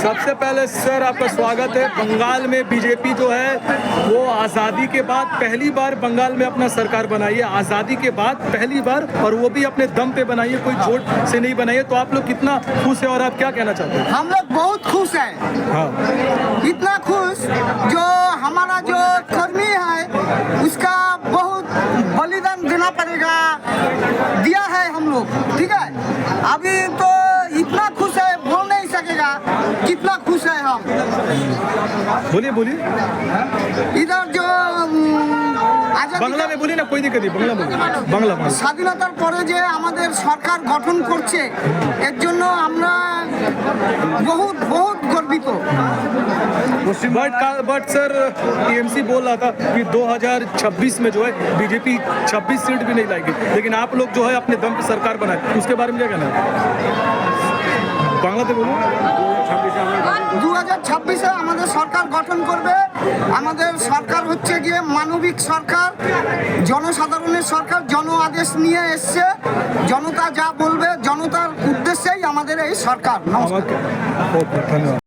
सबसे पहले सर आपका स्वागत है। बंगाल में बीजेपी जो है वो आज़ादी के बाद पहली बार बंगाल में अपना सरकार बनाई है, आज़ादी के बाद पहली बार, और वो भी अपने दम पे बनाई है, कोई जोड़ से नहीं बनाई है। तो आप लोग कितना खुश है और आप क्या कहना चाहते हैं? हम लोग बहुत खुश हैं। हाँ, इतना खुश जो हमारा जो कर्मी है उसका बहुत बलिदान देना पड़ेगा, दिया है हम लोग, ठीक है। अभी तो इतना खुश है बोल नहीं सकेगा कितना खुश है हम। बोलिए बोलिए, इधर जो বাংলা में बोलिए ना, कोई दिक्कत नहीं, बांग्ला बोलिए, বাংলা বাংলা। স্বাধীনতার পরে যে আমাদের সরকার গঠন করছে এর জন্য আমরা बहुत बहुत গর্বিত। बट सर टीएमसी बोल रहा था कि 2026 में जो है बीजेपी 26 सीट भी नहीं लाएगी, लेकिन आप लोग जो है अपने दम पे सरकार बनाए, उसके बारे में क्या कहना है? बांग्लाते बोलो। 2026-এ আমাদের সরকার গঠন করবে। আমাদের সরকার হচ্ছে গিয়ে মানবিক সরকার, জনসাধারণের সরকার, জন আদেশ নিয়ে এসছে, জনতা যা বলবে জনতার উদ্দেশ্যেই আমাদের এই সরকার। ধন্যবাদ।